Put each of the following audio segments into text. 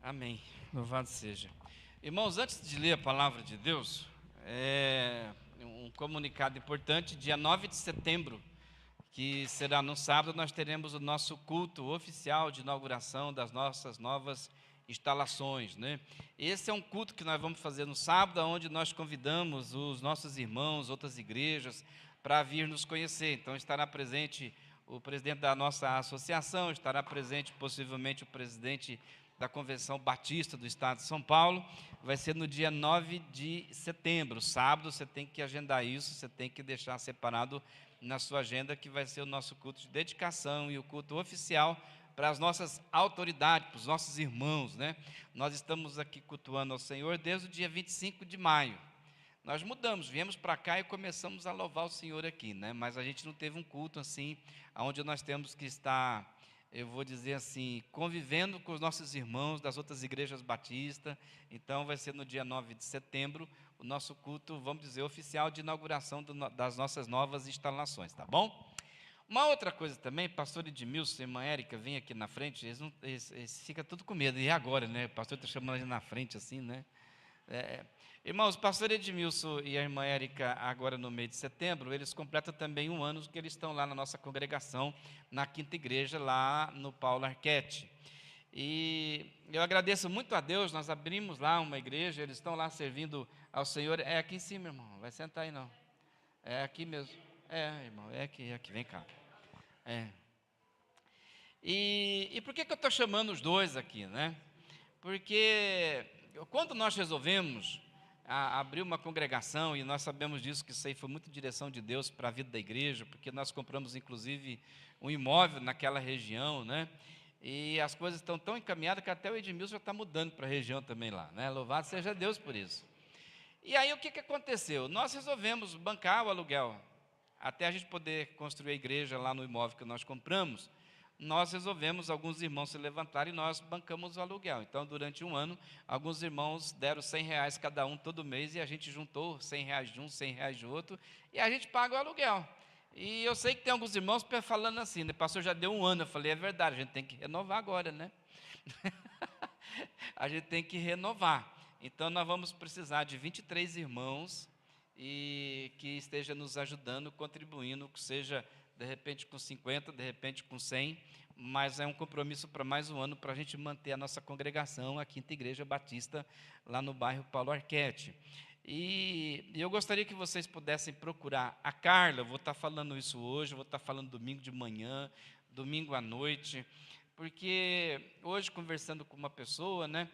Amém. Louvado seja. Irmãos, antes de ler a palavra de Deus, um comunicado importante: dia 9 de setembro, que será no sábado, nós teremos o nosso culto oficial de inauguração das nossas novas instalações, né? Esse é um culto que nós vamos fazer no sábado, onde nós convidamos os nossos irmãos, outras igrejas, para vir nos conhecer. Então estará presente o presidente da nossa associação, estará presente possivelmente o presidente da Convenção Batista do Estado de São Paulo. Vai ser no dia 9 de setembro, sábado. Você tem que agendar isso, você tem que deixar separado na sua agenda, que vai ser o nosso culto de dedicação e o culto oficial para as nossas autoridades, para os nossos irmãos, né? Nós estamos aqui cultuando ao Senhor desde o dia 25 de maio. Nós mudamos, viemos para cá e começamos a louvar o Senhor aqui, né? Mas a gente não teve um culto assim, onde nós temos que estar, eu vou dizer assim, convivendo com os nossos irmãos das outras igrejas batistas. Então vai ser no dia 9 de setembro, o nosso culto, vamos dizer, oficial de inauguração das nossas novas instalações, tá bom? Uma outra coisa também, pastor Edmilson e irmã Érica, vem aqui na frente, eles ficam tudo com medo. E agora, né? O pastor está chamando eles na frente assim, né? Irmãos, o pastor Edmilson e a irmã Érica, agora no mês de setembro, eles completam também um ano que eles estão lá na nossa congregação, na quinta igreja, lá no Paulo Arquette. E eu agradeço muito a Deus, nós abrimos lá uma igreja, eles estão lá servindo ao Senhor. É aqui em cima, irmão, não vai sentar aí não. É aqui mesmo. Irmão, é aqui, vem cá. E por que eu estou chamando os dois aqui, né? Porque quando nós resolvemos abrir uma congregação, e nós sabemos disso, que isso aí foi muito direção de Deus para a vida da igreja, porque nós compramos inclusive um imóvel naquela região, né? E as coisas estão tão encaminhadas que até o Edmilson já está mudando para a região também lá, né? Louvado seja Deus por isso. E aí o que aconteceu? Nós resolvemos bancar o aluguel, até a gente poder construir a igreja lá no imóvel que nós compramos. Nós resolvemos, alguns irmãos se levantaram e nós bancamos o aluguel. Então, durante um ano, alguns irmãos deram R$100 cada um todo mês, e a gente juntou R$100 de um, R$100 de outro, e a gente paga o aluguel. E eu sei que tem alguns irmãos falando assim, né? Pastor, já deu um ano. Eu falei, é verdade, a gente tem que renovar agora, né? A gente tem que renovar. Então, nós vamos precisar de 23 irmãos e que esteja nos ajudando, contribuindo, que seja de repente com 50, de repente com 100, mas é um compromisso para mais um ano, para a gente manter a nossa congregação, a Quinta Igreja Batista, lá no bairro Paulo Arquette. E eu gostaria que vocês pudessem procurar a Carla. Eu vou estar falando isso hoje, vou estar falando domingo de manhã, domingo à noite, porque hoje, conversando com uma pessoa, né,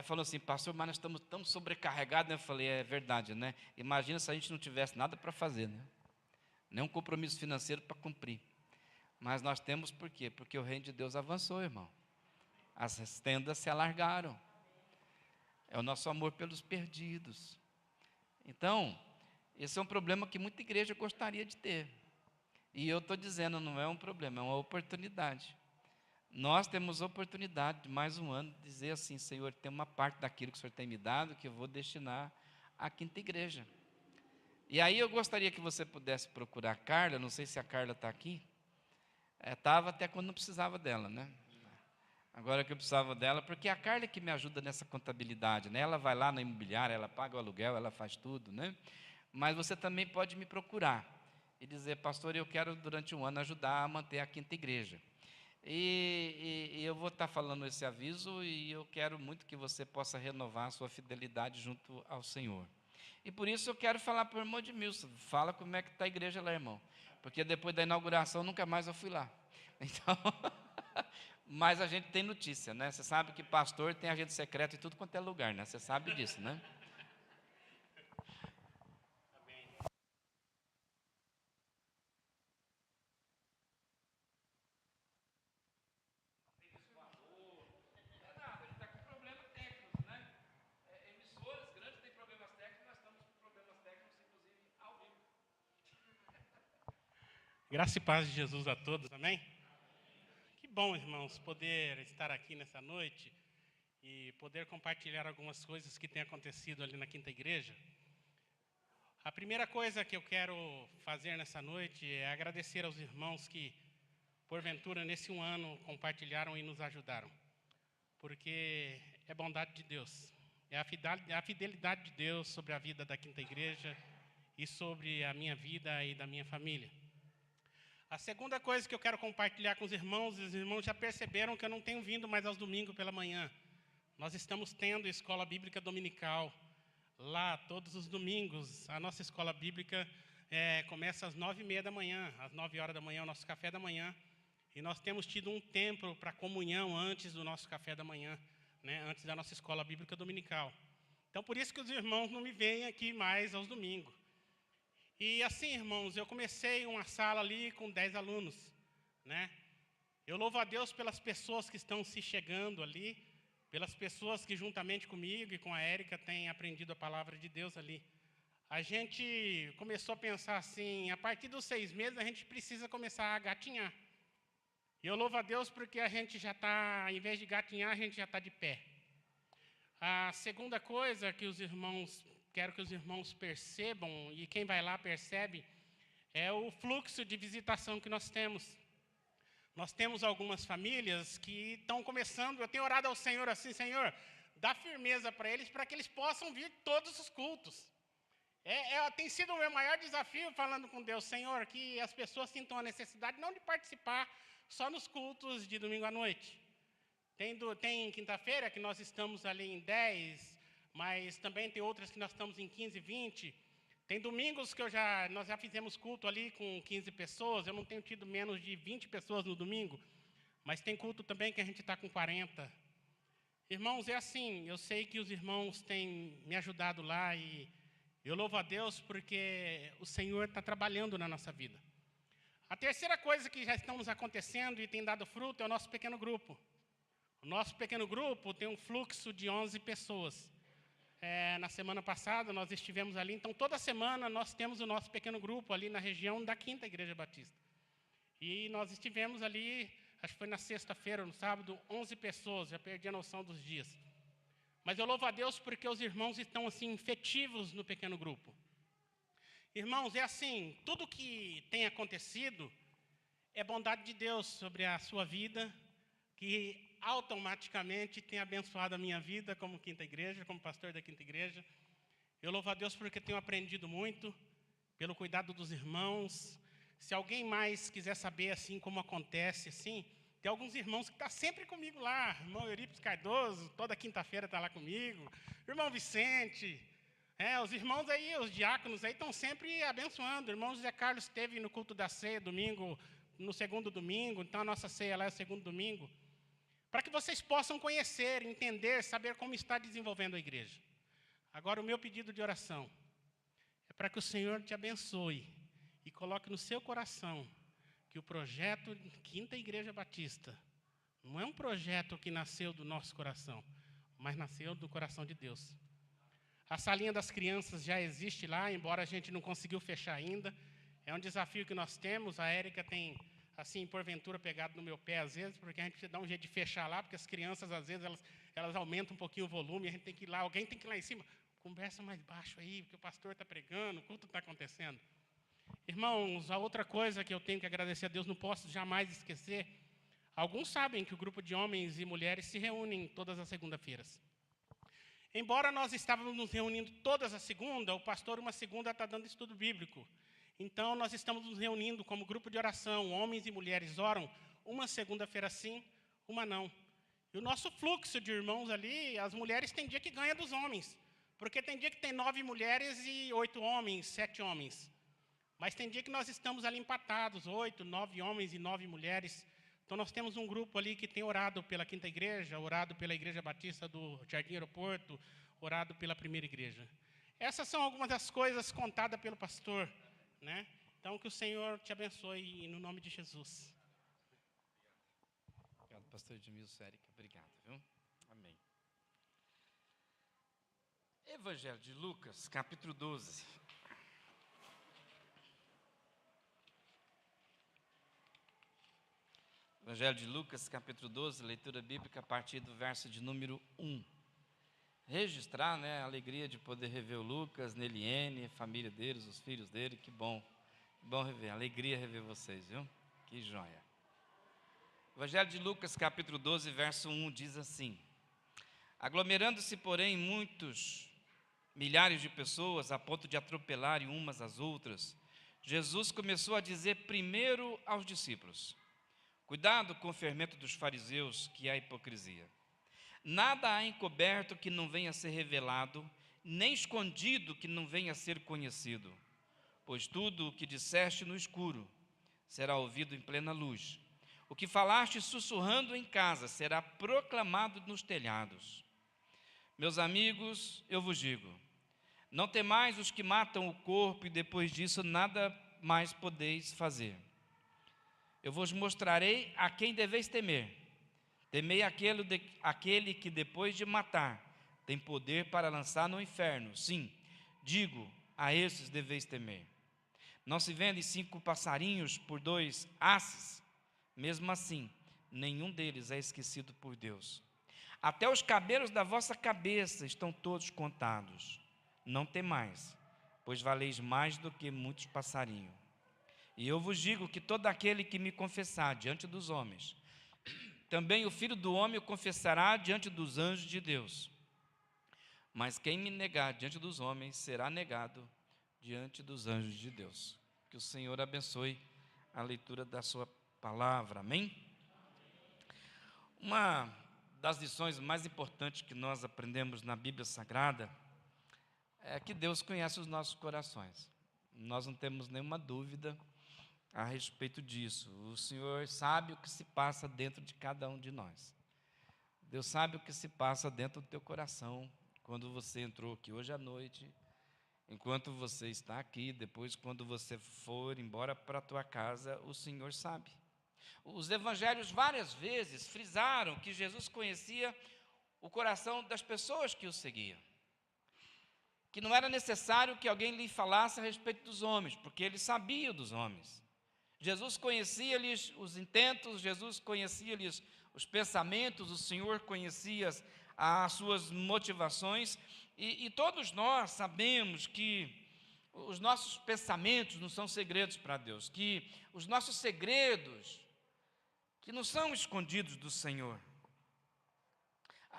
falou assim, pastor, mas nós estamos tão sobrecarregados, né? Eu falei, é verdade, né? Imagina se a gente não tivesse nada para fazer, né? Nenhum compromisso financeiro para cumprir. Mas nós temos por quê? Porque o reino de Deus avançou, irmão. As tendas se alargaram. É o nosso amor pelos perdidos. Então, esse é um problema que muita igreja gostaria de ter. E eu estou dizendo, não é um problema, é uma oportunidade. Nós temos oportunidade de mais um ano dizer assim, Senhor, tem uma parte daquilo que o Senhor tem me dado que eu vou destinar à quinta igreja. E aí eu gostaria que você pudesse procurar a Carla, não sei se a Carla está aqui. Estava até quando não precisava dela, né? Agora que eu precisava dela, porque é a Carla que me ajuda nessa contabilidade, né? Ela vai lá na imobiliária, ela paga o aluguel, ela faz tudo, né? Mas você também pode me procurar e dizer, pastor, eu quero durante um ano ajudar a manter a quinta igreja. E eu vou estar falando esse aviso, e eu quero muito que você possa renovar a sua fidelidade junto ao Senhor. E por isso eu quero falar para o irmão Edmilson, fala como é que está a igreja lá, irmão. Porque depois da inauguração nunca mais eu fui lá. Então, mas a gente tem notícia, né? Você sabe que pastor tem agente secreto em tudo quanto é lugar, né? Você sabe disso, né? Graça e paz de Jesus a todos, amém? Que bom, irmãos, poder estar aqui nessa noite e poder compartilhar algumas coisas que têm acontecido ali na Quinta Igreja. A primeira coisa que eu quero fazer nessa noite é agradecer aos irmãos que, porventura, nesse um ano, compartilharam e nos ajudaram. Porque é bondade de Deus. É a fidelidade de Deus sobre a vida da Quinta Igreja e sobre a minha vida e da minha família. A segunda coisa que eu quero compartilhar com os irmãos já perceberam que eu não tenho vindo mais aos domingos pela manhã. Nós estamos tendo escola bíblica dominical lá todos os domingos. A nossa escola bíblica começa às 9h30 da manhã, às 9 horas da manhã, o nosso café da manhã. E nós temos tido um tempo para comunhão antes do nosso café da manhã, né, antes da nossa escola bíblica dominical. Então, por isso que os irmãos não me veem aqui mais aos domingos. E assim, irmãos, eu comecei uma sala ali com 10 alunos, né? Eu louvo a Deus pelas pessoas que estão se chegando ali, pelas pessoas que juntamente comigo e com a Érica têm aprendido a palavra de Deus ali. A gente começou a pensar assim, a partir dos 6 meses a gente precisa começar a gatinhar. E eu louvo a Deus porque a gente já está, em vez de gatinhar, a gente já está de pé. A segunda coisa que quero que os irmãos percebam, e quem vai lá percebe, é o fluxo de visitação que nós temos. Nós temos algumas famílias que estão começando, eu tenho orado ao Senhor assim, Senhor, dá firmeza para que eles possam vir todos os cultos. Tem sido o meu maior desafio falando com Deus, Senhor, que as pessoas sintam a necessidade não de participar só nos cultos de domingo à noite. Tem quinta-feira que nós estamos ali em 10, mas também tem outras que nós estamos em 15, 20. Tem domingos que nós já fizemos culto ali com 15 pessoas, eu não tenho tido menos de 20 pessoas no domingo, mas tem culto também que a gente está com 40. Irmãos, é assim, eu sei que os irmãos têm me ajudado lá e eu louvo a Deus porque o Senhor está trabalhando na nossa vida. A terceira coisa que já estamos acontecendo e tem dado fruto é o nosso pequeno grupo. O nosso pequeno grupo tem um fluxo de 11 pessoas. Na semana passada nós estivemos ali, então toda semana nós temos o nosso pequeno grupo ali na região da Quinta Igreja Batista. E nós estivemos ali, acho que foi na sexta-feira, no sábado, 11 pessoas, já perdi a noção dos dias. Mas eu louvo a Deus porque os irmãos estão assim, efetivos no pequeno grupo. Irmãos, é assim, tudo que tem acontecido é bondade de Deus sobre a sua vida, que automaticamente tem abençoado a minha vida como Quinta Igreja, como pastor da Quinta Igreja. Eu louvo a Deus porque tenho aprendido muito, pelo cuidado dos irmãos. Se alguém mais quiser saber assim como acontece, assim, tem alguns irmãos que estão sempre comigo lá. Irmão Eurípides Cardoso, toda quinta-feira está lá comigo. Irmão Vicente. Os irmãos aí, os diáconos aí estão sempre abençoando. O irmão José Carlos esteve no culto da ceia domingo, no segundo domingo, então a nossa ceia lá é o segundo domingo. Para que vocês possam conhecer, entender, saber como está desenvolvendo a igreja. Agora, o meu pedido de oração é para que o Senhor te abençoe e coloque no seu coração que o projeto Quinta Igreja Batista não é um projeto que nasceu do nosso coração, mas nasceu do coração de Deus. A salinha das crianças já existe lá, embora a gente não conseguiu fechar ainda. É um desafio que nós temos. A Érica tem, assim, porventura, pegado no meu pé às vezes, porque a gente precisa dar um jeito de fechar lá, porque as crianças, às vezes, elas aumentam um pouquinho o volume, a gente tem que ir lá, alguém tem que ir lá em cima. Conversa mais baixo aí, porque o pastor está pregando, o culto está acontecendo. Irmãos, a outra coisa que eu tenho que agradecer a Deus, não posso jamais esquecer, alguns sabem que o grupo de homens e mulheres se reúnem todas as segundas-feiras. Embora nós estávamos nos reunindo todas as segundas, o pastor uma segunda está dando estudo bíblico. Então, nós estamos nos reunindo como grupo de oração, homens e mulheres oram, uma segunda-feira sim, uma não. E o nosso fluxo de irmãos ali, as mulheres tem dia que ganha dos homens, porque tem dia que tem 9 mulheres e 8 homens, 7 homens. Mas tem dia que nós estamos ali empatados, 8, 9 homens e 9 mulheres. Então, nós temos um grupo ali que tem orado pela Quinta Igreja, orado pela Igreja Batista do Jardim Aeroporto, orado pela Primeira Igreja. Essas são algumas das coisas contadas pelo pastor, né? Então, que o Senhor te abençoe no nome de Jesus. Obrigado, pastor Edmilson, Érica. Obrigado, viu? Amém. Evangelho de Lucas, capítulo 12. Evangelho de Lucas, capítulo 12, leitura bíblica a partir do verso de número 1. Registrar, a alegria de poder rever o Lucas, Neliene, família deles, os filhos dele, que bom rever, alegria rever vocês, viu? Que joia. Evangelho de Lucas, capítulo 12, verso 1, diz assim: Aglomerando-se, porém, muitos milhares de pessoas, a ponto de atropelarem umas às outras, Jesus começou a dizer primeiro aos discípulos: cuidado com o fermento dos fariseus, que é a hipocrisia. Nada há encoberto que não venha a ser revelado, nem escondido que não venha a ser conhecido. Pois tudo o que disseste no escuro será ouvido em plena luz. O que falaste sussurrando em casa será proclamado nos telhados. Meus amigos, eu vos digo, não temais os que matam o corpo e depois disso nada mais podeis fazer. Eu vos mostrarei a quem deveis temer. Temei aquele que depois de matar tem poder para lançar no inferno. Sim, digo, a esses deveis temer. Não se vendem 5 passarinhos por 2 asses? Mesmo assim, nenhum deles é esquecido por Deus. Até os cabelos da vossa cabeça estão todos contados. Não temais, pois valeis mais do que muitos passarinhos. E eu vos digo que todo aquele que me confessar diante dos homens, também o Filho do Homem o confessará diante dos anjos de Deus. Mas quem me negar diante dos homens será negado diante dos anjos de Deus. Que o Senhor abençoe a leitura da sua palavra, amém? Uma das lições mais importantes que nós aprendemos na Bíblia Sagrada é que Deus conhece os nossos corações. Nós não temos nenhuma dúvida a respeito disso. O Senhor sabe o que se passa dentro de cada um de nós. Deus sabe o que se passa dentro do teu coração quando você entrou aqui hoje à noite, enquanto você está aqui, depois quando você for embora para a tua casa, o Senhor sabe. Os evangelhos várias vezes frisaram que Jesus conhecia o coração das pessoas que o seguiam, que não era necessário que alguém lhe falasse a respeito dos homens, porque ele sabia dos homens. Jesus conhecia-lhes os intentos, Jesus conhecia-lhes os pensamentos, o Senhor conhecia as suas motivações, e todos nós sabemos que os nossos pensamentos não são segredos para Deus, que os nossos segredos, que não são escondidos do Senhor.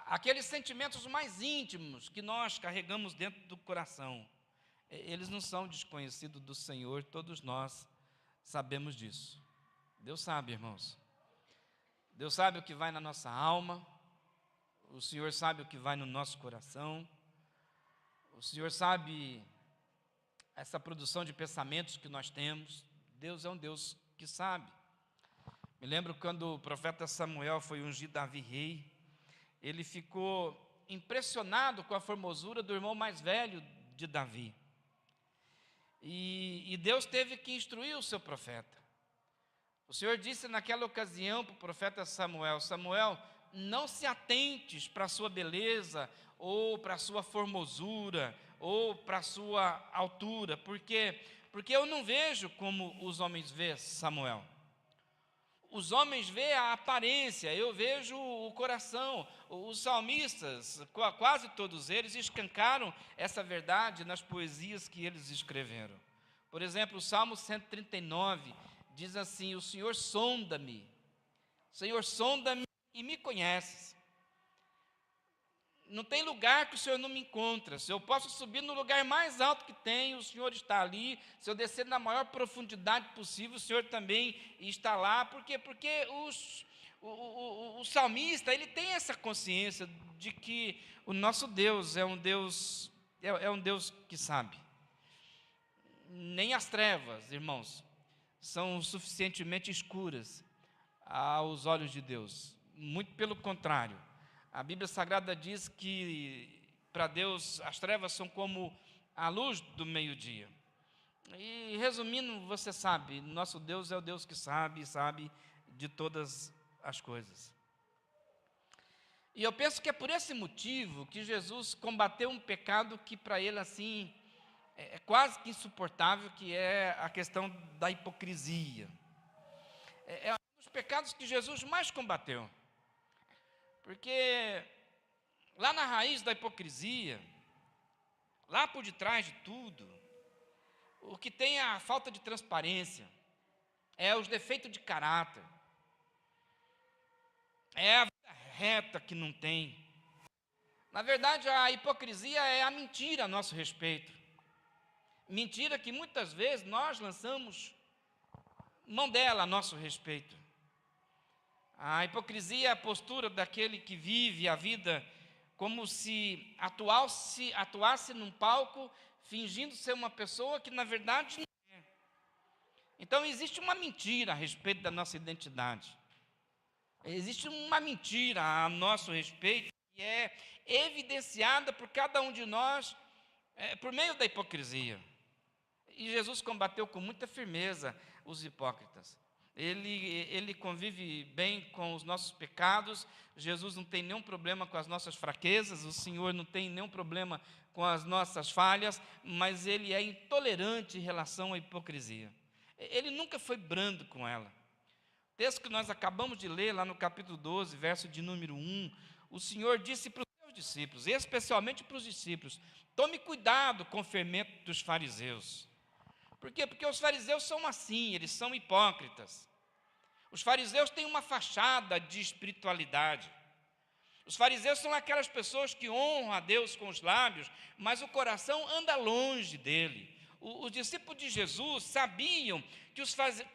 Aqueles sentimentos mais íntimos que nós carregamos dentro do coração, eles não são desconhecidos do Senhor, todos nós sabemos disso. Deus sabe, irmãos. Deus sabe o que vai na nossa alma, o Senhor sabe o que vai no nosso coração, o Senhor sabe essa produção de pensamentos que nós temos. Deus é um Deus que sabe. Me lembro quando o profeta Samuel foi ungir Davi rei, ele ficou impressionado com a formosura do irmão mais velho de Davi. E Deus teve que instruir o seu profeta. O Senhor disse naquela ocasião para o profeta Samuel: Samuel, não se atentes para a sua beleza, ou para a sua formosura, ou para a sua altura, porque eu não vejo como os homens vê, Samuel. Os homens veem a aparência, eu vejo o coração. Os salmistas, quase todos eles, escancaram essa verdade nas poesias que eles escreveram. Por exemplo, o Salmo 139 diz assim: o Senhor sonda-me e me conheces. Não tem lugar que o Senhor não me encontra. Se eu posso subir no lugar mais alto que tem, o Senhor está ali. Se eu descer na maior profundidade possível, o Senhor também está lá. Por quê? Porque o salmista, ele tem essa consciência de que o nosso Deus é um Deus que sabe. Nem as trevas, irmãos, são suficientemente escuras aos olhos de Deus. Muito pelo contrário. A Bíblia Sagrada diz que para Deus as trevas são como a luz do meio-dia. E resumindo, você sabe, nosso Deus é o Deus que sabe de todas as coisas. E eu penso que é por esse motivo que Jesus combateu um pecado que para ele assim é quase que insuportável, que é a questão da hipocrisia. É um dos pecados que Jesus mais combateu. Porque lá na raiz da hipocrisia, lá por detrás de tudo, o que tem é a falta de transparência, é os defeitos de caráter, é a vida reta que não tem, Na verdade, a hipocrisia é a mentira a nosso respeito. Mentira que muitas vezes nós lançamos mão dela a nosso respeito. A hipocrisia é a postura daquele que vive a vida como se atuasse num palco, fingindo ser uma pessoa que na verdade não é. Então existe uma mentira a respeito da nossa identidade. Existe uma mentira a nosso respeito que é evidenciada por cada um de nós por meio da hipocrisia. E Jesus combateu com muita firmeza os hipócritas. Ele convive bem com os nossos pecados. Jesus não tem nenhum problema com as nossas fraquezas. O Senhor não tem nenhum problema com as nossas falhas. Mas Ele é intolerante em relação à hipocrisia. Ele nunca foi brando com ela. O texto que nós acabamos de ler, lá no capítulo 12, verso de número 1, o Senhor disse para os seus discípulos, especialmente para os discípulos: tome cuidado com o fermento dos fariseus. Por quê? Porque os fariseus são assim, eles são hipócritas. Os fariseus têm uma fachada de espiritualidade. Os fariseus são aquelas pessoas que honram a Deus com os lábios, mas o coração anda longe dele. Os discípulos de Jesus sabiam que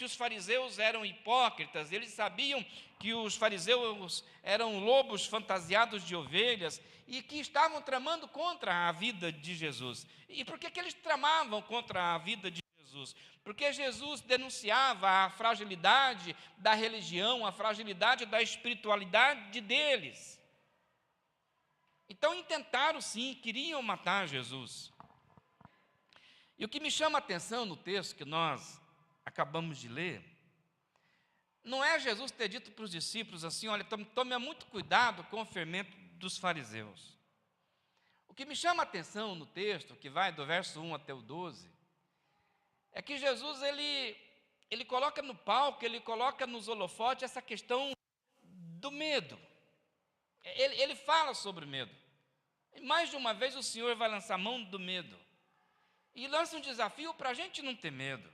os fariseus eram hipócritas, eles sabiam que os fariseus eram lobos fantasiados de ovelhas e que estavam tramando contra a vida de Jesus. E por que eles tramavam contra a vida de Jesus? Porque Jesus denunciava a fragilidade da religião, a fragilidade da espiritualidade deles. Então intentaram sim, queriam matar Jesus. E o que me chama a atenção no texto que nós acabamos de ler, não é Jesus ter dito para os discípulos assim: olha, tome muito cuidado com o fermento dos fariseus. O que me chama a atenção no texto, que vai do verso 1 até o 12, é que Jesus, ele coloca no palco, ele coloca nos holofotes essa questão do medo. Ele fala sobre o medo. E mais de uma vez o Senhor vai lançar mão do medo. E lança um desafio para a gente não ter medo.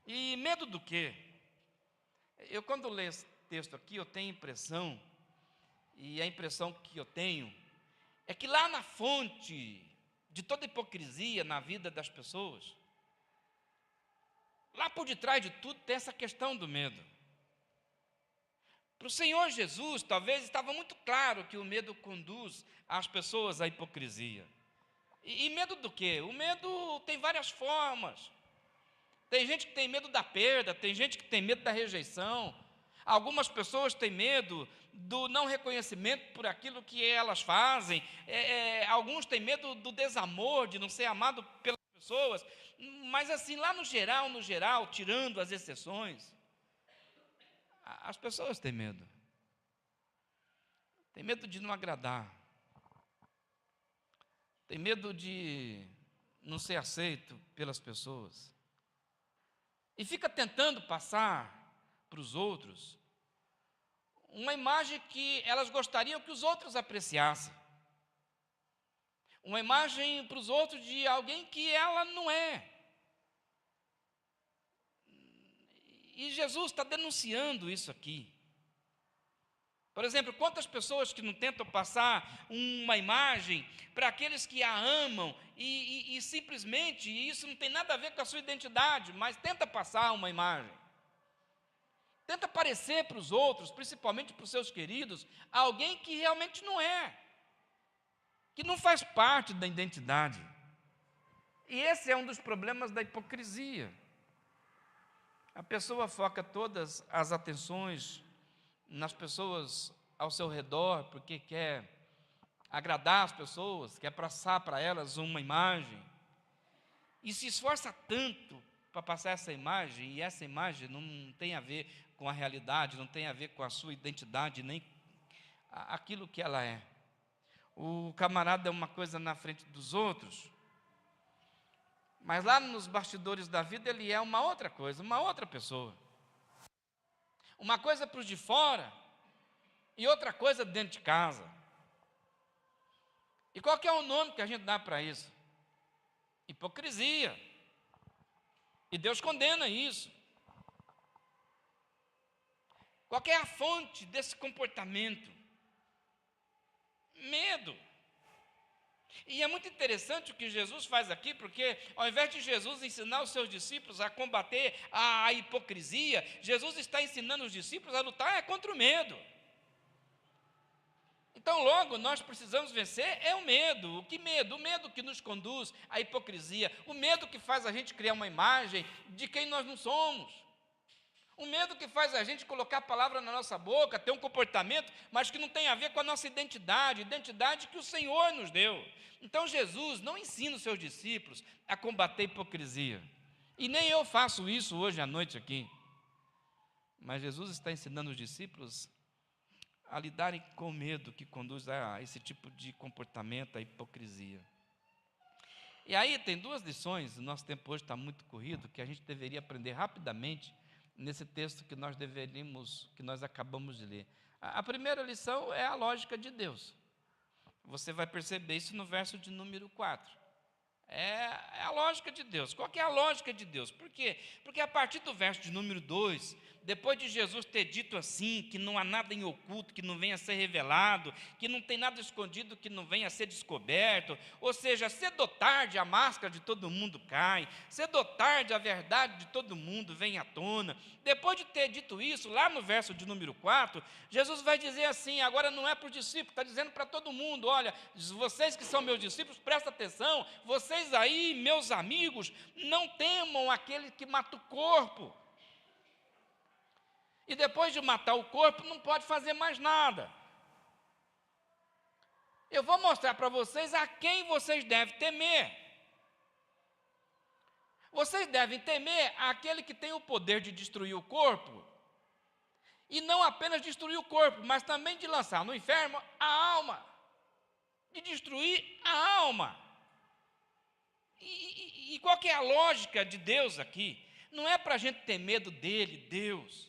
E medo do quê? Eu, quando leio esse texto aqui, eu tenho impressão, e a impressão que eu tenho, é que lá na fonte de toda hipocrisia na vida das pessoas, lá por detrás de tudo tem essa questão do medo. Para o Senhor Jesus, talvez estava muito claro que o medo conduz as pessoas à hipocrisia. E medo do quê? O medo tem várias formas. Tem gente que tem medo da perda, tem gente que tem medo da rejeição. Algumas pessoas têm medo do não reconhecimento por aquilo que elas fazem. Alguns têm medo do desamor, de não ser amado pelas pessoas. Mas assim, lá no geral, tirando as exceções, as pessoas têm medo. Tem medo de não agradar. Tem medo de não ser aceito pelas pessoas. E fica tentando passar para os outros uma imagem que elas gostariam que os outros apreciassem. Uma imagem para os outros de alguém que ela não é. E Jesus está denunciando isso aqui. Por exemplo, quantas pessoas que não tentam passar uma imagem para aqueles que a amam e simplesmente isso não tem nada a ver com a sua identidade, mas tenta passar uma imagem. Tenta parecer para os outros, principalmente para os seus queridos, alguém que realmente não é, que não faz parte da identidade. E esse é um dos problemas da hipocrisia. A pessoa foca todas as atenções nas pessoas ao seu redor, porque quer agradar as pessoas, quer passar para elas uma imagem, e se esforça tanto para passar essa imagem, e essa imagem não tem a ver com a realidade, não tem a ver com a sua identidade, nem aquilo que ela é. O camarada é uma coisa na frente dos outros, mas lá nos bastidores da vida ele é uma outra coisa, uma outra pessoa. Uma coisa para os de fora e outra coisa dentro de casa. E qual que é o nome que a gente dá para isso? Hipocrisia. E Deus condena isso. Qual que é a fonte desse comportamento? Medo. E é muito interessante o que Jesus faz aqui, porque ao invés de Jesus ensinar os seus discípulos a combater a hipocrisia, Jesus está ensinando os discípulos a lutar contra o medo. Então, logo, nós precisamos vencer o medo. O que medo? O medo que nos conduz à hipocrisia, o medo que faz a gente criar uma imagem de quem nós não somos. O medo que faz a gente colocar a palavra na nossa boca, ter um comportamento, mas que não tem a ver com a nossa identidade que o Senhor nos deu. Então Jesus não ensina os seus discípulos a combater a hipocrisia. E nem eu faço isso hoje à noite aqui. Mas Jesus está ensinando os discípulos a lidarem com o medo que conduz a esse tipo de comportamento, a hipocrisia. E aí tem duas lições, o nosso tempo hoje está muito corrido, que a gente deveria aprender rapidamente nesse texto que nós acabamos de ler. A primeira lição é a lógica de Deus. Você vai perceber isso no verso de número 4. É a lógica de Deus. Qual que é a lógica de Deus? Por quê? Porque a partir do verso de número 2, depois de Jesus ter dito assim, que não há nada em oculto que não venha a ser revelado, que não tem nada escondido que não venha a ser descoberto, ou seja, cedo ou tarde a máscara de todo mundo cai, cedo ou tarde a verdade de todo mundo vem à tona. Depois de ter dito isso, lá no verso de número 4, Jesus vai dizer assim, agora não é para os discípulos, está dizendo para todo mundo, olha, vocês que são meus discípulos, presta atenção, vocês aí, meus amigos, não temam aquele que mata o corpo. E depois de matar o corpo, não pode fazer mais nada. Eu vou mostrar para vocês a quem vocês devem temer. Vocês devem temer aquele que tem o poder de destruir o corpo, e não apenas destruir o corpo, mas também de lançar no inferno a alma, de destruir a alma. E qual que é a lógica de Deus aqui? Não é para a gente ter medo dele, Deus.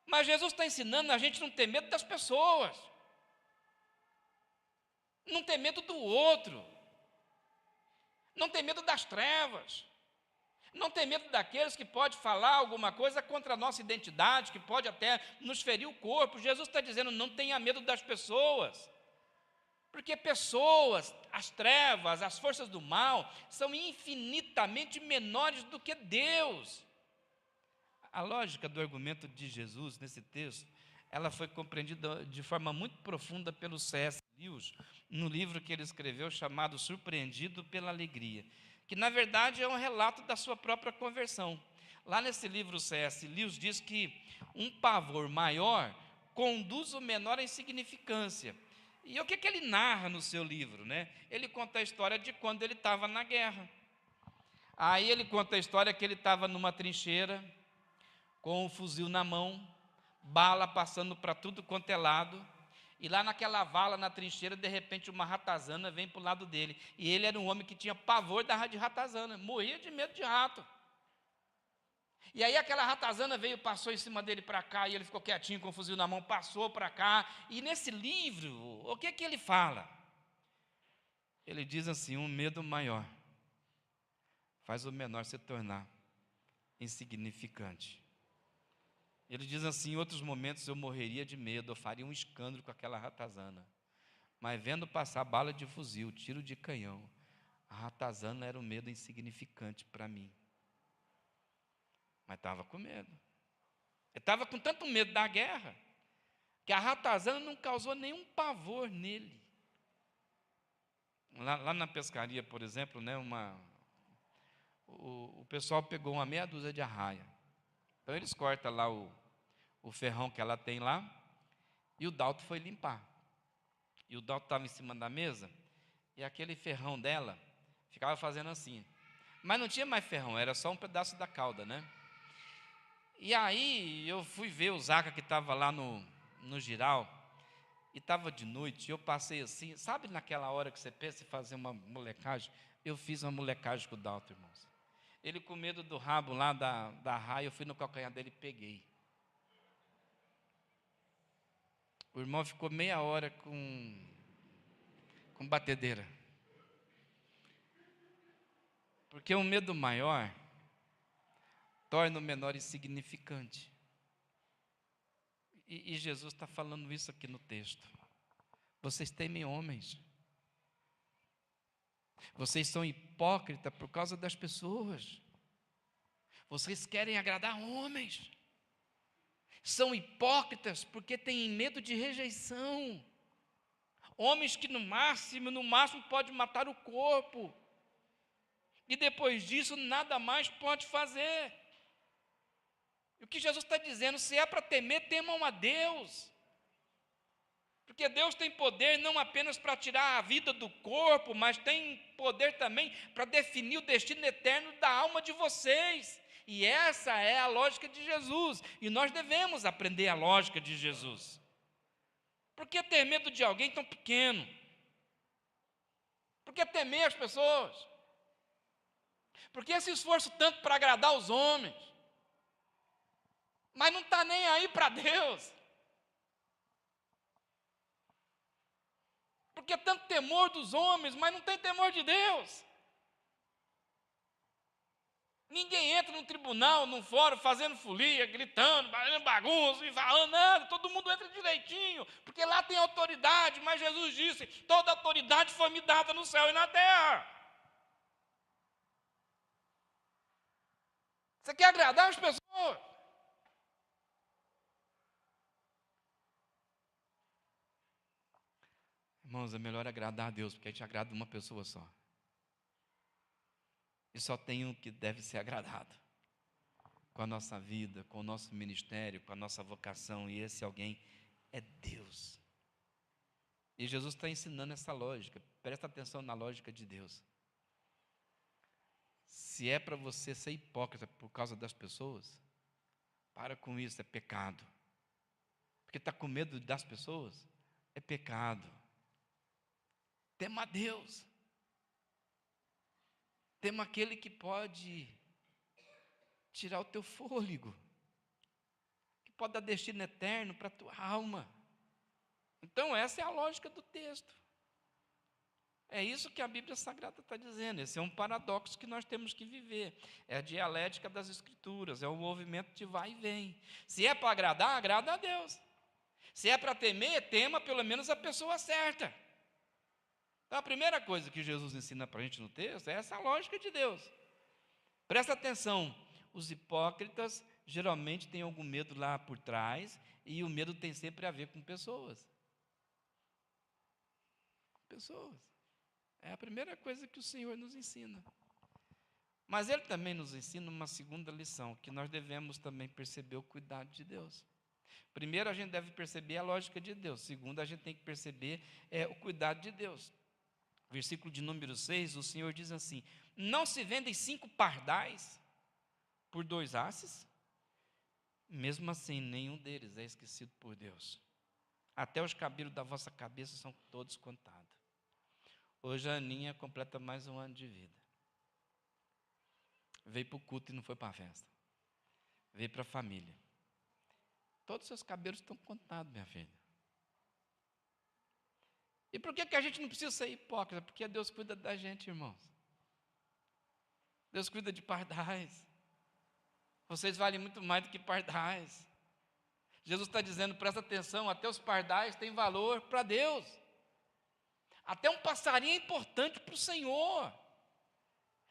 Mas Jesus está ensinando a gente não ter medo das pessoas, não ter medo do outro, não ter medo das trevas, não ter medo daqueles que podem falar alguma coisa contra a nossa identidade, que pode até nos ferir o corpo. Jesus está dizendo, não tenha medo das pessoas, porque pessoas, as trevas, as forças do mal, são infinitamente menores do que Deus. A lógica do argumento de Jesus nesse texto, ela foi compreendida de forma muito profunda pelo C.S. Lewis, no livro que ele escreveu chamado Surpreendido pela Alegria, que na verdade é um relato da sua própria conversão. Lá nesse livro, C.S. Lewis diz que um pavor maior conduz o menor à insignificância. E o que ele narra no seu livro, né? Ele conta a história de quando ele estava na guerra. Aí ele conta a história que ele estava numa trincheira, com um fuzil na mão, bala passando para tudo quanto é lado, e lá naquela vala, na trincheira, de repente uma ratazana vem para o lado dele, e ele era um homem que tinha pavor de ratazana, morria de medo de rato. E aí aquela ratazana veio, passou em cima dele para cá, e ele ficou quietinho com o fuzil na mão, passou para cá, e nesse livro, o que ele fala? Ele diz assim, um medo maior faz o menor se tornar insignificante. Ele diz assim, em outros momentos eu morreria de medo, eu faria um escândalo com aquela ratazana. Mas vendo passar bala de fuzil, tiro de canhão, a ratazana era um medo insignificante para mim. Mas estava com medo. Ele estava com tanto medo da guerra, que a ratazana não causou nenhum pavor nele. Lá na pescaria, por exemplo, né, o pessoal pegou uma meia dúzia de arraia. Então eles cortam lá o ferrão que ela tem lá, e o Dalton foi limpar. E o Dalton estava em cima da mesa, e aquele ferrão dela ficava fazendo assim. Mas não tinha mais ferrão, era só um pedaço da cauda, né? E aí eu fui ver o Zaca que estava lá no giral, e estava de noite, e eu passei assim, sabe naquela hora que você pensa em fazer uma molecagem? Eu fiz uma molecagem com o Dalton, irmãos. Ele com medo do rabo lá da raia, eu fui no calcanhar dele e peguei. O irmão ficou meia hora com batedeira. Porque um medo maior torna o menor insignificante. E Jesus está falando isso aqui no texto. Vocês temem homens. Vocês são hipócritas por causa das pessoas. Vocês querem agradar homens. São hipócritas porque têm medo de rejeição. Homens que no máximo pode matar o corpo. E depois disso nada mais pode fazer. E o que Jesus está dizendo, se é para temer, temam a Deus. Porque Deus tem poder não apenas para tirar a vida do corpo, mas tem poder também para definir o destino eterno da alma de vocês. E essa é a lógica de Jesus. E nós devemos aprender a lógica de Jesus. Por que ter medo de alguém tão pequeno? Por que temer as pessoas? Por que esse esforço tanto para agradar os homens? Mas não está nem aí para Deus. Porque tanto temor dos homens, mas não tem temor de Deus. Ninguém entra num tribunal, num fórum, fazendo folia, gritando, fazendo bagunça, e falando nada, todo mundo entra direitinho, porque lá tem autoridade, mas Jesus disse, toda autoridade foi me dada no céu e na terra. Você quer agradar as pessoas? Irmãos, é melhor agradar a Deus, porque a gente agrada uma pessoa só. E só tem um que deve ser agradado. Com a nossa vida, com o nosso ministério, com a nossa vocação, e esse alguém é Deus. E Jesus está ensinando essa lógica. Presta atenção na lógica de Deus. Se é para você ser hipócrita por causa das pessoas, para com isso, é pecado. Porque está com medo das pessoas, é pecado. Tema a Deus. Tema aquele que pode tirar o teu fôlego, que pode dar destino eterno para a tua alma. Então essa é a lógica do texto. É isso que a Bíblia Sagrada está dizendo. Esse é um paradoxo que nós temos que viver. É a dialética das Escrituras, é um movimento de vai e vem. Se é para agradar, agrada a Deus. Se é para temer, tema pelo menos a pessoa certa. Então, a primeira coisa que Jesus ensina para a gente no texto é essa lógica de Deus. Presta atenção, os hipócritas geralmente têm algum medo lá por trás, e o medo tem sempre a ver com pessoas. Pessoas. É a primeira coisa que o Senhor nos ensina. Mas Ele também nos ensina uma segunda lição, que nós devemos também perceber o cuidado de Deus. Primeiro, a gente deve perceber a lógica de Deus. Segundo, a gente tem que perceber o cuidado de Deus. Versículo de número 6, o Senhor diz assim, não se vendem 5 pardais por 2 asses? Mesmo assim, nenhum deles é esquecido por Deus. Até os cabelos da vossa cabeça são todos contados. Hoje a Aninha completa mais um ano de vida. Veio para o culto e não foi para a festa. Veio para a família. Todos os seus cabelos estão contados, minha filha. E por que a gente não precisa ser hipócrita? Porque Deus cuida da gente, irmãos. Deus cuida de pardais. Vocês valem muito mais do que pardais. Jesus está dizendo, presta atenção, até os pardais têm valor para Deus. Até um passarinho é importante para o Senhor.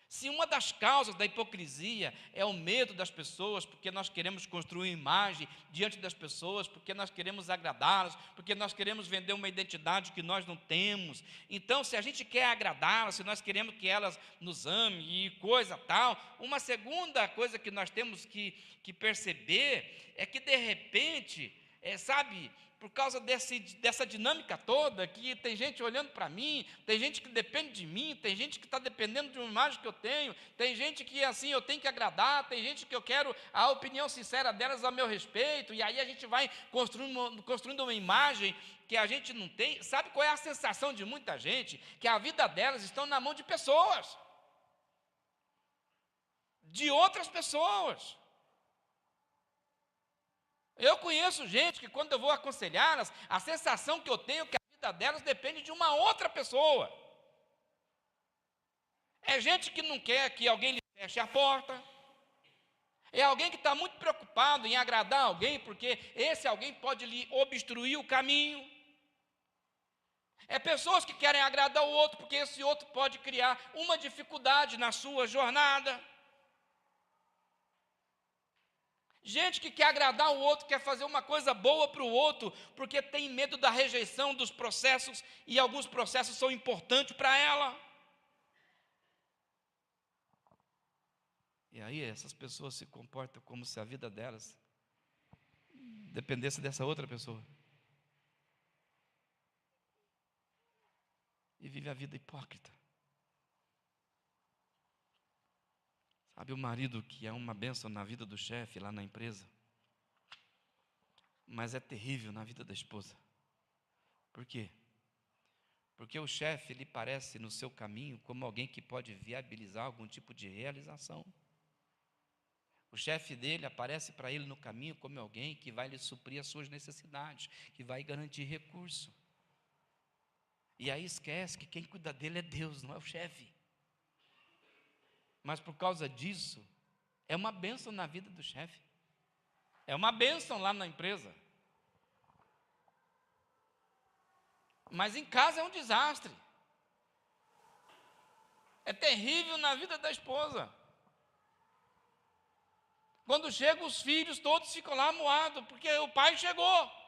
Se uma das causas da hipocrisia é o medo das pessoas, porque nós queremos construir imagem diante das pessoas, porque nós queremos agradá-las, porque nós queremos vender uma identidade que nós não temos. Então, se a gente quer agradá-las, se nós queremos que elas nos amem e coisa tal, uma segunda coisa que nós temos que perceber é que, de repente, por causa dessa dinâmica toda, que tem gente olhando para mim, tem gente que depende de mim, tem gente que está dependendo de uma imagem que eu tenho, tem gente que assim eu tenho que agradar, tem gente que eu quero a opinião sincera delas a meu respeito, e aí a gente vai construindo uma imagem que a gente não tem. Sabe qual é a sensação de muita gente? Que a vida delas está na mão de pessoas, de outras pessoas. Eu conheço gente que quando eu vou aconselhá-las, a sensação que eu tenho é que a vida delas depende de uma outra pessoa. É gente que não quer que alguém lhe feche a porta. É alguém que está muito preocupado em agradar alguém, porque esse alguém pode lhe obstruir o caminho. É pessoas que querem agradar o outro, porque esse outro pode criar uma dificuldade na sua jornada. Gente que quer agradar o outro, quer fazer uma coisa boa para o outro, porque tem medo da rejeição dos processos, e alguns processos são importantes para ela. E aí essas pessoas se comportam como se a vida delas dependesse dessa outra pessoa. E vive a vida hipócrita. Sabe, o marido que é uma bênção na vida do chefe lá na empresa, mas é terrível na vida da esposa. Por quê? Porque o chefe, ele parece no seu caminho como alguém que pode viabilizar algum tipo de realização. O chefe dele aparece para ele no caminho como alguém que vai lhe suprir as suas necessidades, que vai garantir recurso. E aí esquece que quem cuida dele é Deus, não é o chefe. Mas por causa disso, é uma bênção na vida do chefe. É uma bênção lá na empresa. Mas em casa é um desastre. É terrível na vida da esposa. Quando chegam os filhos, todos ficam lá amuados, porque o pai chegou.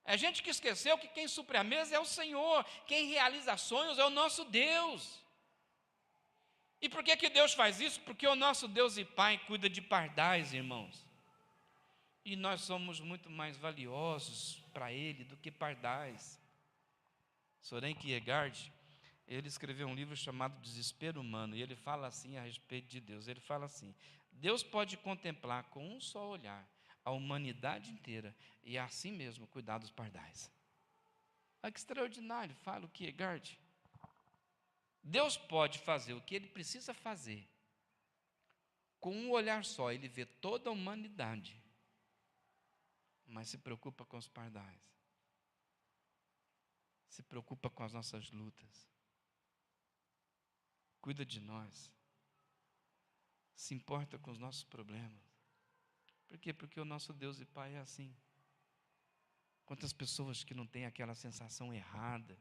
É gente que esqueceu que quem supre a mesa é o Senhor, quem realiza sonhos é o nosso Deus. E por que Deus faz isso? Porque o nosso Deus e Pai cuida de pardais, irmãos. E nós somos muito mais valiosos para Ele do que pardais. Soren Kierkegaard, ele escreveu um livro chamado Desespero Humano, e ele fala assim a respeito de Deus. Ele fala assim: Deus pode contemplar com um só olhar a humanidade inteira e assim mesmo cuidar dos pardais. Olha que extraordinário, fala o Kierkegaard. Deus pode fazer o que Ele precisa fazer. Com um olhar só, Ele vê toda a humanidade, mas se preocupa com os pardais. Se preocupa com as nossas lutas. Cuida de nós. Se importa com os nossos problemas. Por quê? Porque o nosso Deus e Pai é assim. Quantas pessoas que não têm aquela sensação errada,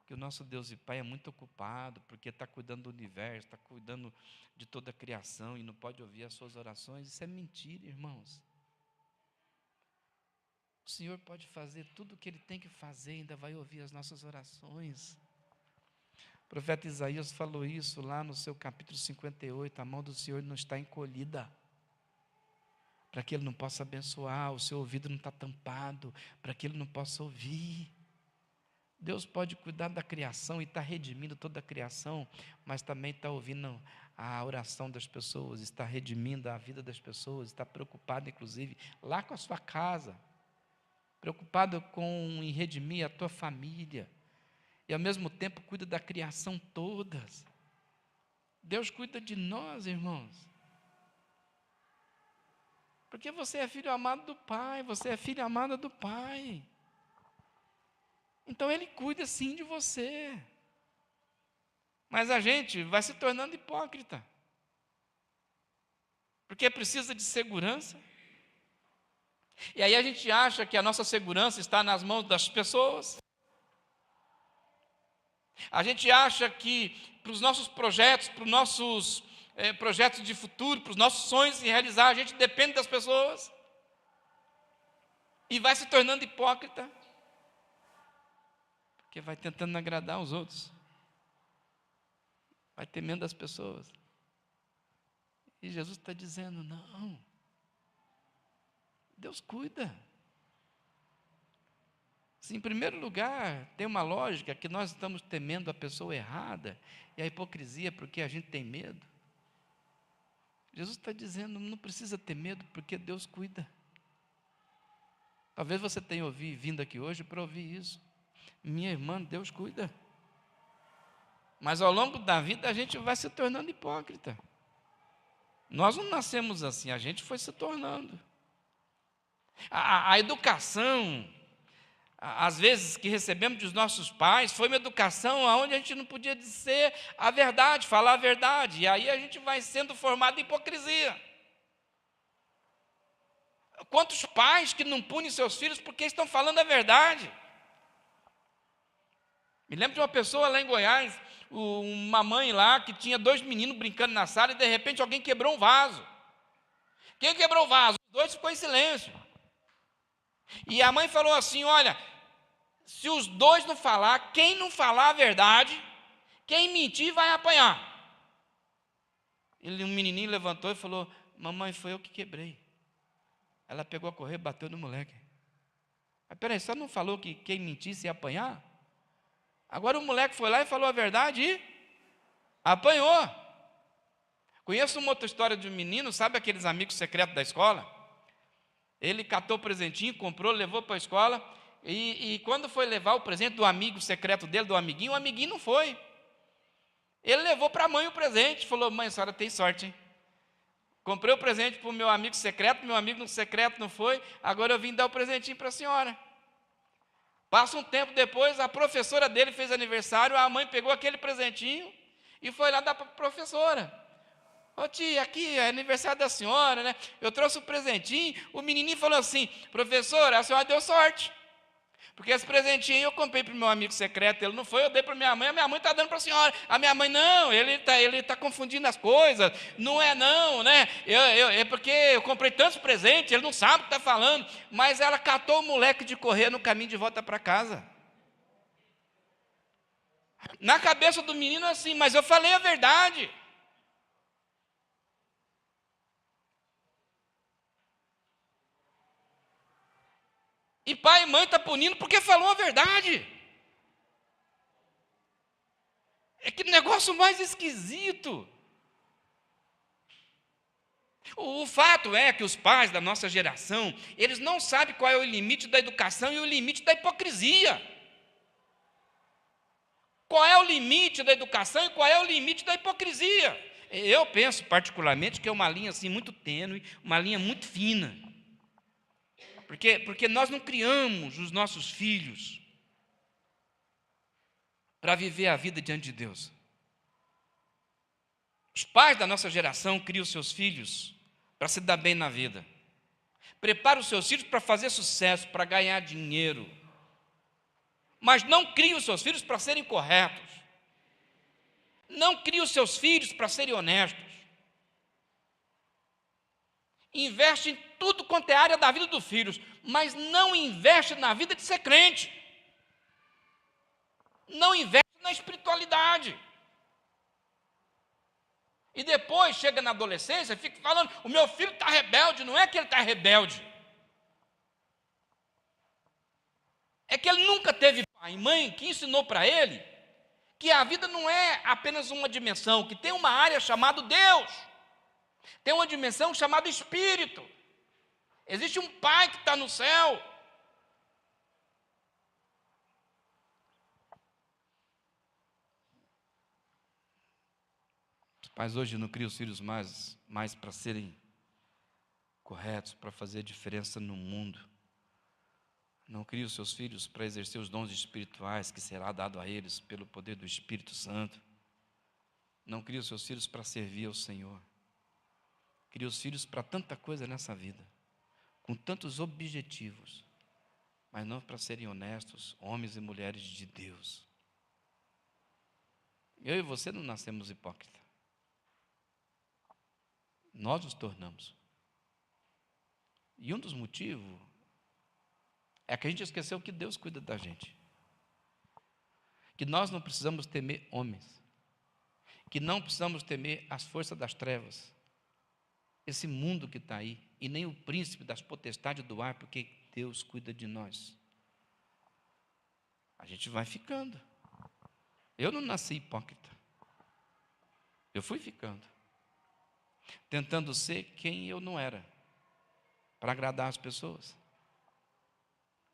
que o nosso Deus e Pai é muito ocupado, porque está cuidando do universo, está cuidando de toda a criação e não pode ouvir as suas orações. Isso é mentira, irmãos. O Senhor pode fazer tudo o que Ele tem que fazer, ainda vai ouvir as nossas orações. O profeta Isaías falou isso lá no seu capítulo 58, a mão do Senhor não está encolhida, para que Ele não possa abençoar, o seu ouvido não está tampado, para que Ele não possa ouvir. Deus pode cuidar da criação e está redimindo toda a criação, mas também está ouvindo a oração das pessoas, está redimindo a vida das pessoas, está preocupado inclusive lá com a sua casa, preocupado em redimir a tua família, e ao mesmo tempo cuida da criação toda. Deus cuida de nós, irmãos. Porque você é filho amado do Pai, você é filha amada do Pai. Então Ele cuida sim de você. Mas a gente vai se tornando hipócrita. Porque precisa de segurança. E aí a gente acha que a nossa segurança está nas mãos das pessoas. A gente acha que para os nossos projetos, para os nossos projetos de futuro, para os nossos sonhos em realizar, a gente depende das pessoas. E vai se tornando hipócrita. Porque vai tentando agradar os outros. Vai temendo as pessoas. E Jesus está dizendo, não. Deus cuida. Se em primeiro lugar tem uma lógica que nós estamos temendo a pessoa errada, e a hipocrisia porque a gente tem medo. Jesus está dizendo, não precisa ter medo porque Deus cuida. Talvez você tenha vindo aqui hoje para ouvir isso. Minha irmã, Deus cuida. Mas ao longo da vida a gente vai se tornando hipócrita. Nós não nascemos assim, a gente foi se tornando. A educação, às vezes, que recebemos dos nossos pais, foi uma educação onde a gente não podia dizer a verdade, falar a verdade. E aí a gente vai sendo formado em hipocrisia. Quantos pais que não punem seus filhos porque estão falando a verdade? Me lembro de uma pessoa lá em Goiás, uma mãe lá que tinha 2 meninos brincando na sala e de repente alguém quebrou um vaso. Quem quebrou o vaso? Os 2 ficou em silêncio. E a mãe falou assim: olha, se os 2 não falar, quem não falar a verdade, quem mentir vai apanhar. Um menininho levantou e falou: mamãe, foi eu que quebrei. Ela pegou a correr e bateu no moleque. Mas peraí, você não falou que quem mentisse ia apanhar? Agora o moleque foi lá e falou a verdade e apanhou. Conheço uma outra história de um menino, sabe aqueles amigos secretos da escola? Ele catou o presentinho, comprou, levou para a escola, e quando foi levar o presente do amigo secreto dele, do amiguinho, o amiguinho não foi. Ele levou para a mãe o presente, falou: mãe, a senhora tem sorte, hein? Comprei o presente para o meu amigo secreto não foi, agora eu vim dar o presentinho para a senhora. Passa um tempo depois, a professora dele fez aniversário, a mãe pegou aquele presentinho e foi lá dar para a professora. Ô tia, aqui é aniversário da senhora, né? Eu trouxe um presentinho, o menininho falou assim: professora, a senhora deu sorte. Porque esse presentinho eu comprei para o meu amigo secreto, ele não foi, eu dei para a minha mãe está dando para a senhora. A minha mãe, não, ele tá confundindo as coisas, não é não, né? É porque eu comprei tantos presentes, ele não sabe o que está falando. Mas ela catou o moleque de correr no caminho de volta para casa. Na cabeça do menino assim, mas eu falei a verdade. E pai e mãe estão punindo porque falou a verdade. É que negócio mais esquisito. O fato é que os pais da nossa geração, eles não sabem qual é o limite da educação e o limite da hipocrisia. Qual é o limite da educação e qual é o limite da hipocrisia? Eu penso particularmente que é uma linha assim muito tênue, uma linha muito fina. Porque nós não criamos os nossos filhos para viver a vida diante de Deus. Os pais da nossa geração criam seus filhos para se dar bem na vida. Preparam os seus filhos para fazer sucesso, para ganhar dinheiro. Mas não criam os seus filhos para serem corretos. Não criam os seus filhos para serem honestos. Investe em tudo quanto é área da vida dos filhos, mas não investe na vida de ser crente. Não investe na espiritualidade. E depois chega na adolescência e fica falando: o meu filho está rebelde. Não é que ele está rebelde, é que ele nunca teve pai e mãe que ensinou para ele que a vida não é apenas uma dimensão, que tem uma área chamada Deus, tem uma dimensão chamada Espírito. Existe um pai que está no céu. Os pais hoje não criam os filhos mais para serem corretos, para fazer diferença no mundo. Não criam os seus filhos para exercer os dons espirituais que será dado a eles pelo poder do Espírito Santo. Não criam os seus filhos para servir ao Senhor. Cria os filhos para tanta coisa nessa vida, com tantos objetivos, mas não para serem honestos, homens e mulheres de Deus. Eu e você não nascemos hipócritas. Nós nos tornamos. E um dos motivos é que a gente esqueceu que Deus cuida da gente. Que nós não precisamos temer homens. Que não precisamos temer as forças das trevas. Esse mundo que está aí, e nem o príncipe das potestades do ar, porque Deus cuida de nós. A gente vai ficando. Eu não nasci hipócrita. Eu fui ficando. Tentando ser quem eu não era, para agradar as pessoas.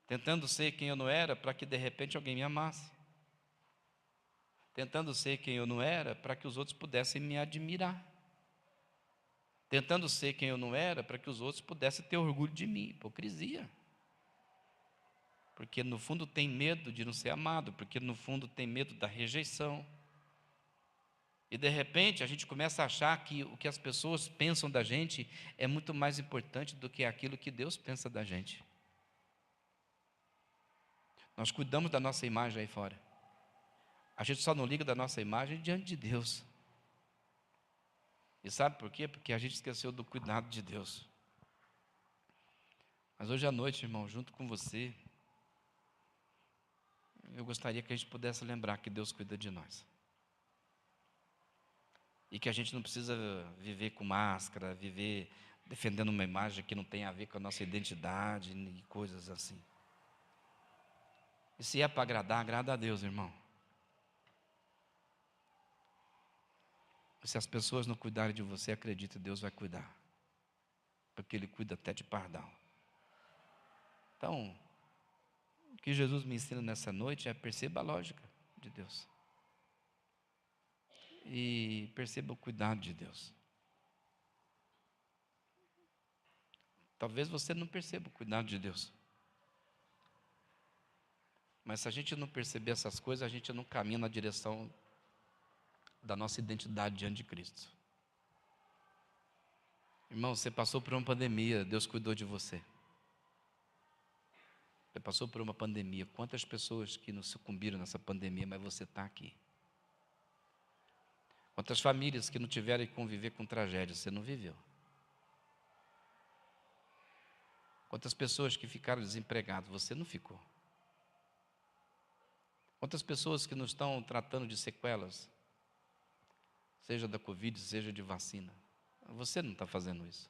Tentando ser quem eu não era, para que de repente alguém me amasse. Tentando ser quem eu não era, para que os outros pudessem me admirar. Tentando ser quem eu não era, para que os outros pudessem ter orgulho de mim. Hipocrisia. Porque no fundo tem medo de não ser amado, porque no fundo tem medo da rejeição. E de repente a gente começa a achar que o que as pessoas pensam da gente é muito mais importante do que aquilo que Deus pensa da gente. Nós cuidamos da nossa imagem aí fora. A gente só não liga da nossa imagem diante de Deus. E sabe por quê? Porque a gente esqueceu do cuidado de Deus. Mas hoje à noite, irmão, junto com você, eu gostaria que a gente pudesse lembrar que Deus cuida de nós. E que a gente não precisa viver com máscara, viver defendendo uma imagem que não tem a ver com a nossa identidade e coisas assim. E se é para agradar, agrada a Deus, irmão. Se as pessoas não cuidarem de você, acredite, Deus vai cuidar. Porque Ele cuida até de pardal. Então, o que Jesus me ensina nessa noite é perceba a lógica de Deus. E perceba o cuidado de Deus. Talvez você não perceba o cuidado de Deus. Mas se a gente não perceber essas coisas, a gente não caminha na direção da nossa identidade diante de Cristo. Irmão, você passou por uma pandemia, Deus cuidou de você. Você passou por uma pandemia. Quantas pessoas que não sucumbiram nessa pandemia, mas você está aqui. Quantas famílias que não tiveram que conviver com tragédia, você não viveu. Quantas pessoas que ficaram desempregadas, você não ficou. Quantas pessoas que não estão tratando de sequelas, seja da Covid, seja de vacina, você não está fazendo isso.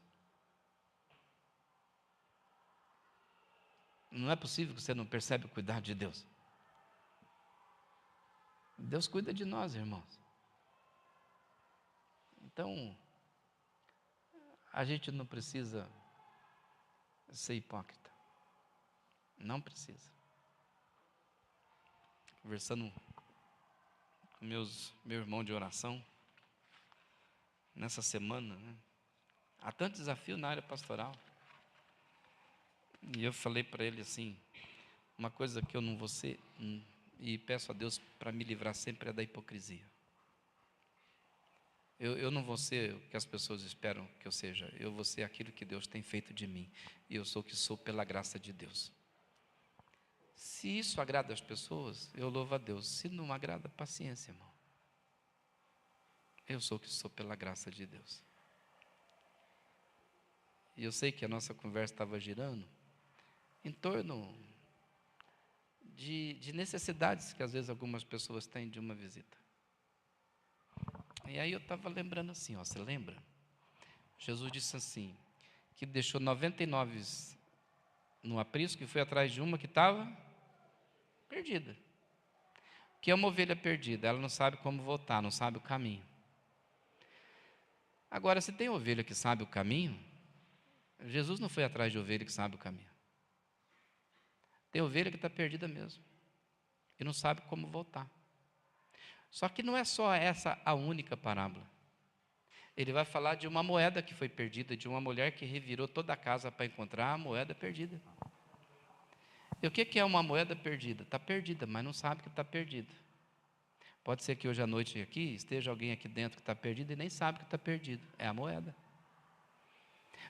Não é possível que você não perceba o cuidado de Deus. Deus cuida de nós, irmãos. Então, a gente não precisa ser hipócrita. Não precisa. Conversando com meu irmão de oração, nessa semana, né? Há tanto desafio na área pastoral. E eu falei para ele assim, uma coisa que eu não vou ser, e peço a Deus para me livrar sempre é da hipocrisia. Eu não vou ser o que as pessoas esperam que eu seja, eu vou ser aquilo que Deus tem feito de mim, e eu sou o que sou pela graça de Deus. Se isso agrada as pessoas, eu louvo a Deus. Se não agrada, paciência, irmão. Eu sou o que sou pela graça de Deus. E eu sei que a nossa conversa estava girando em torno de necessidades que às vezes algumas pessoas têm de uma visita. E aí eu estava lembrando assim, ó, você lembra? Jesus disse assim, que deixou 99 no aprisco e foi atrás de uma que estava perdida. Que é uma ovelha perdida, ela não sabe como voltar, não sabe o caminho. Agora, se tem ovelha que sabe o caminho, Jesus não foi atrás de ovelha que sabe o caminho. Tem ovelha que está perdida mesmo e não sabe como voltar. Só que não é só essa a única parábola. Ele vai falar de uma moeda que foi perdida, de uma mulher que revirou toda a casa para encontrar a moeda perdida. E o que é uma moeda perdida? Está perdida, mas não sabe que está perdida. Pode ser que hoje à noite aqui esteja alguém aqui dentro que está perdido e nem sabe que está perdido. É a moeda.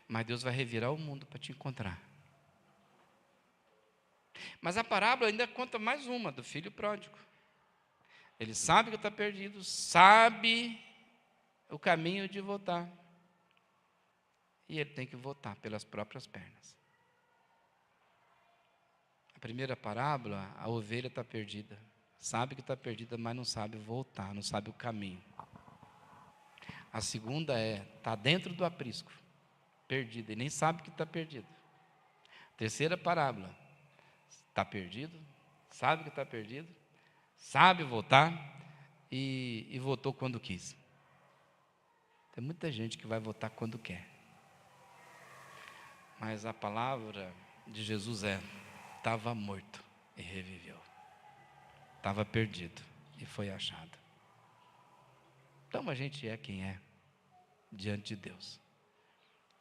Mas Deus vai revirar o mundo para te encontrar. Mas a parábola ainda conta mais uma, do filho pródigo. Ele sabe que está perdido, sabe o caminho de voltar. E ele tem que voltar pelas próprias pernas. A primeira parábola, a ovelha está perdida. Sabe que está perdida, mas não sabe voltar, não sabe o caminho. A segunda está dentro do aprisco, perdida, e nem sabe que está perdida. Terceira parábola, está perdido, sabe que está perdido, sabe voltar e voltou quando quis. Tem muita gente que vai voltar quando quer. Mas a palavra de Jesus estava morto e reviveu. Estava perdido e foi achado. Então a gente é quem é diante de Deus.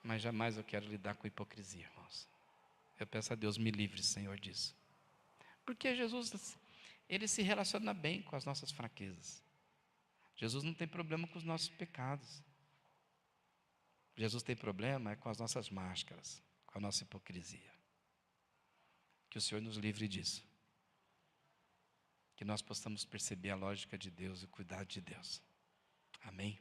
Mas jamais eu quero lidar com hipocrisia, irmãos. Eu peço a Deus, me livre, Senhor, disso. Porque Jesus, Ele se relaciona bem com as nossas fraquezas. Jesus não tem problema com os nossos pecados. Jesus tem problema com as nossas máscaras, com a nossa hipocrisia. Que o Senhor nos livre disso. Que nós possamos perceber a lógica de Deus e o cuidado de Deus. Amém?